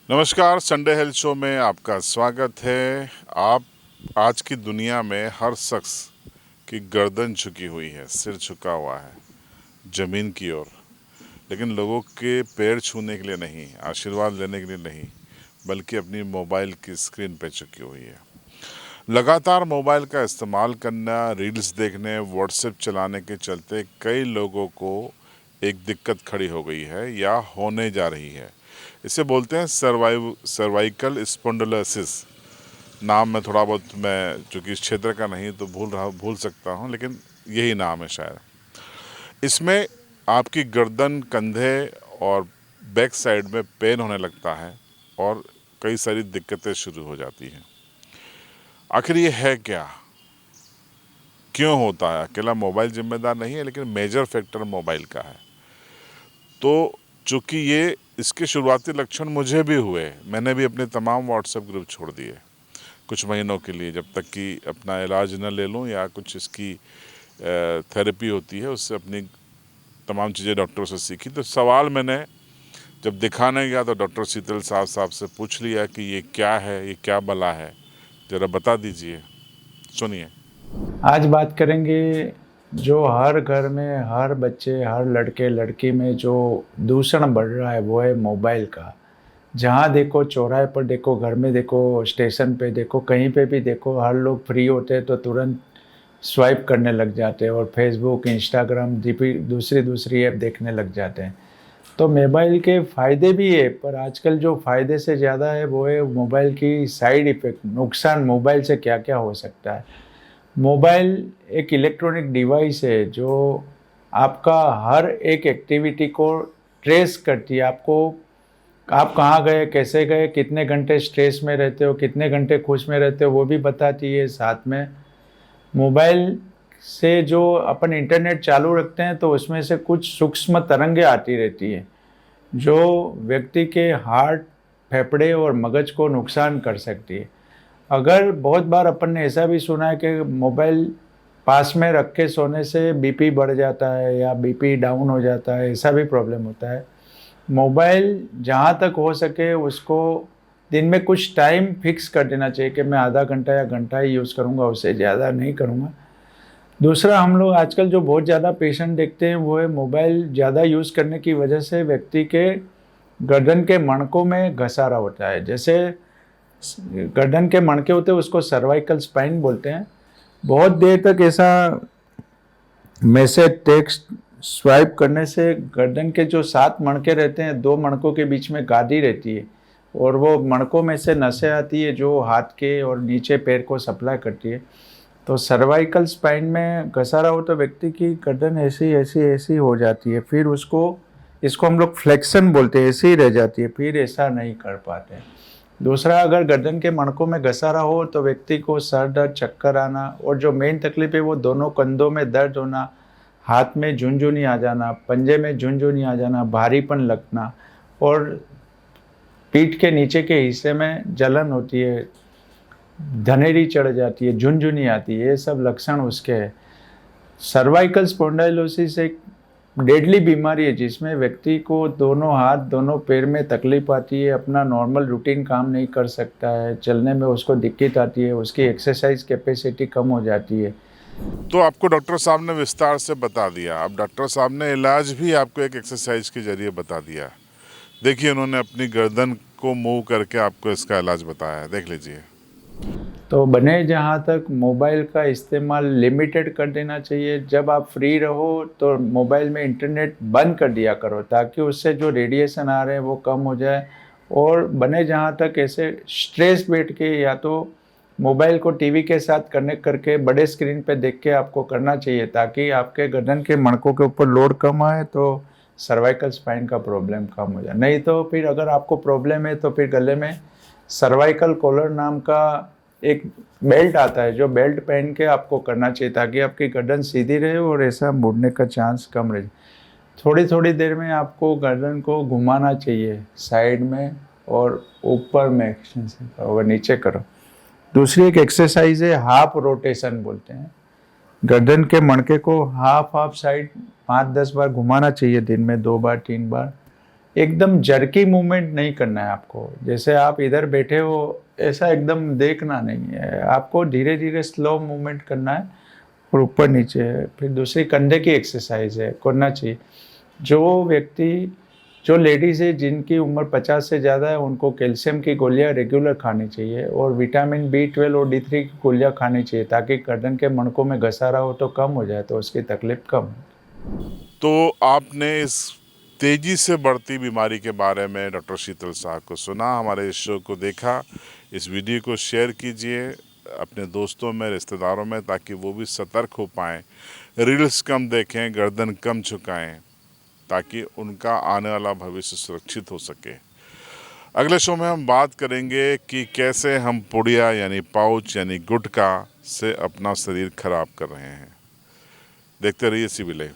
नमस्कार, Sunday health show में आपका स्वागत है। आप आज की दुनिया में हर शख्स की गर्दन झुकी हुई है, सिर झुका हुआ है ज़मीन की ओर, लेकिन लोगों के पैर छूने के लिए नहीं, आशीर्वाद लेने के लिए नहीं, बल्कि अपनी मोबाइल की स्क्रीन पे झुकी हुई है। लगातार मोबाइल का इस्तेमाल करना, रील्स देखने, व्हाट्सएप चलाने के चलते कई लोगों को एक दिक्कत खड़ी हो गई है या होने जा रही है। इसे बोलते हैं सर्वाइकल स्पॉन्डिलोसिस। नाम में थोड़ा बहुत मैं चूँकि इस क्षेत्र का नहीं तो भूल सकता हूँ, लेकिन यही नाम है शायद। इसमें आपकी गर्दन, कंधे और बैक साइड में पेन होने लगता है और कई सारी दिक्कतें शुरू हो जाती हैं। आखिर ये है क्या, क्यों होता है? अकेला मोबाइल जिम्मेदार नहीं है, लेकिन मेजर फैक्टर मोबाइल का है। तो चूँकि ये इसके शुरुआती लक्षण मुझे भी हुए, मैंने भी अपने तमाम व्हाट्सएप ग्रुप छोड़ दिए कुछ महीनों के लिए, जब तक कि अपना इलाज न ले लूँ या कुछ इसकी थेरेपी होती है उससे अपनी तमाम चीज़ें डॉक्टर से सीखी। तो सवाल मैंने जब दिखाने गया तो डॉक्टर शीतल साहब से पूछ लिया कि ये क्या है, ये क्या बला है, ज़रा बता दीजिए। सुनिए। आज बात करेंगे जो हर घर में, हर बच्चे, हर लड़के लड़की में जो दूषण बढ़ रहा है वो है मोबाइल का। जहाँ देखो, चौराहे पर देखो, घर में देखो, स्टेशन पे देखो, कहीं पे भी देखो, हर लोग फ्री होते हैं तो तुरंत स्वाइप करने लग जाते हैं और फेसबुक, इंस्टाग्राम, दूसरी दूसरी ऐप देखने लग जाते हैं। तो मोबाइल के फ़ायदे भी है, पर आजकल जो फ़ायदे से ज़्यादा है वो है मोबाइल की साइड इफ़ेक्ट, नुकसान मोबाइल से क्या क्या हो सकता है। मोबाइल एक इलेक्ट्रॉनिक डिवाइस है जो आपका हर एक एक्टिविटी को ट्रेस करती है। आपको, आप कहाँ गए, कैसे गए, कितने घंटे स्ट्रेस में रहते हो, कितने घंटे खुश में रहते हो, वो भी बताती है। साथ में मोबाइल से जो अपन इंटरनेट चालू रखते हैं तो उसमें से कुछ सूक्ष्म तरंगें आती रहती है जो व्यक्ति के हार्ट, फेफड़े और मगज को नुकसान कर सकती है। अगर बहुत बार अपन ने ऐसा भी सुना है कि मोबाइल पास में रख के सोने से बीपी बढ़ जाता है या बीपी डाउन हो जाता है, ऐसा भी प्रॉब्लम होता है। मोबाइल जहाँ तक हो सके उसको दिन में कुछ टाइम फिक्स कर देना चाहिए कि मैं आधा घंटा या घंटा ही यूज़ करूँगा, उससे ज़्यादा नहीं करूँगा। दूसरा, हम लोग आजकल जो बहुत ज़्यादा पेशेंट देखते हैं वो है मोबाइल ज़्यादा यूज़ करने की वजह से व्यक्ति के गर्दन के मणकों में घसारा होता है। जैसे गर्दन के मणके होते हैं उसको सर्वाइकल स्पाइन बोलते हैं। बहुत देर तक ऐसा मैसेज, टेक्स्ट स्वाइप करने से गर्दन के जो 7 मणके रहते हैं, 2 मणकों के बीच में गादी रहती है और वो मणकों में से नसें आती है जो हाथ के और नीचे पैर को सप्लाई करती है। तो सर्वाइकल स्पाइन में घसारा हो तो व्यक्ति की गर्दन ऐसी ऐसी ऐसी हो जाती है, फिर इसको हम लोग फ्लेक्शन बोलते हैं, ऐसी ही रह जाती है, फिर ऐसा नहीं कर पाते। दूसरा, अगर गर्दन के मणकों में घसारा हो तो व्यक्ति को सर दर्द, चक्कर आना और जो मेन तकलीफ है वो दोनों कंधों में दर्द होना, हाथ में झुनझुनी आ जाना, पंजे में झुनझुनी आ जाना, भारीपन लगना और पीठ के नीचे के हिस्से में जलन होती है, धनेरी चढ़ जाती है, झुनझुनी आती है, ये सब लक्षण उसके हैं। सर्वाइकल स्पॉन्डिलोसिस एक डेडली बीमारी है जिसमें व्यक्ति को दोनों हाथ, दोनों पैर में तकलीफ आती है, अपना नॉर्मल रूटीन काम नहीं कर सकता है, चलने में उसको दिक्कत आती है, उसकी एक्सरसाइज कैपेसिटी कम हो जाती है। तो आपको डॉक्टर साहब ने विस्तार से बता दिया। अब डॉक्टर साहब ने इलाज भी आपको एक एक्सरसाइज के जरिए बता दिया। देखिए, उन्होंने अपनी गर्दन को मूव करके आपको इसका इलाज बताया है, देख लीजिए। तो बने जहाँ तक मोबाइल का इस्तेमाल लिमिटेड कर देना चाहिए। जब आप फ्री रहो तो मोबाइल में इंटरनेट बंद कर दिया करो ताकि उससे जो रेडिएशन आ रहे हैं वो कम हो जाए। और बने जहाँ तक ऐसे स्ट्रेस बैठ के या तो मोबाइल को टीवी के साथ कनेक्ट करके बड़े स्क्रीन पे देख के आपको करना चाहिए ताकि आपके गर्दन के मणकों के ऊपर लोड कम आए, तो सर्वाइकल स्पाइन का प्रॉब्लम कम हो जाए। नहीं तो फिर अगर आपको प्रॉब्लम है तो फिर गले में सर्वाइकल कॉलर नाम का एक बेल्ट आता है, जो बेल्ट पहन के आपको करना चाहिए ताकि आपकी गर्दन सीधी रहे और ऐसा मुड़ने का चांस कम रहे। थोड़ी थोड़ी देर में आपको गर्दन को घुमाना चाहिए साइड में और ऊपर में एक्सटेंशन करो, नीचे करो। दूसरी एक एक्सरसाइज है, हाफ रोटेशन बोलते हैं। गर्दन के मणके को हाफ हाफ साइड 5-10 बार घुमाना चाहिए दिन में, 2 बार 3 बार। एकदम जर्की मूवमेंट नहीं करना है आपको। जैसे आप इधर बैठे हो ऐसा एकदम देखना नहीं है, आपको धीरे धीरे स्लो मूवमेंट करना है और ऊपर नीचे। फिर दूसरी कंधे की एक्सरसाइज है, करना चाहिए। जो व्यक्ति, जो लेडीज़ है जिनकी उम्र 50 से ज़्यादा है, उनको कैल्शियम की गोलियां रेगुलर खानी चाहिए और विटामिन B12 और D3 की गोलियां खानी चाहिए, ताकि गर्दन के मणकों में घसारा हो तो कम हो जाए, तो उसकी तकलीफ कम हो। तो आपने इस तेजी से बढ़ती बीमारी के बारे में डॉक्टर शीतल शाह को सुना, हमारे इस शो को देखा, इस वीडियो को शेयर कीजिए अपने दोस्तों में, रिश्तेदारों में, ताकि वो भी सतर्क हो पाएँ, रील्स कम देखें, गर्दन कम झुकाएं, ताकि उनका आने वाला भविष्य सुरक्षित हो सके। अगले शो में हम बात करेंगे कि कैसे हम पुड़िया यानी पाउच यानी गुटखा से अपना शरीर खराब कर रहे हैं। देखते रहिए सी विले।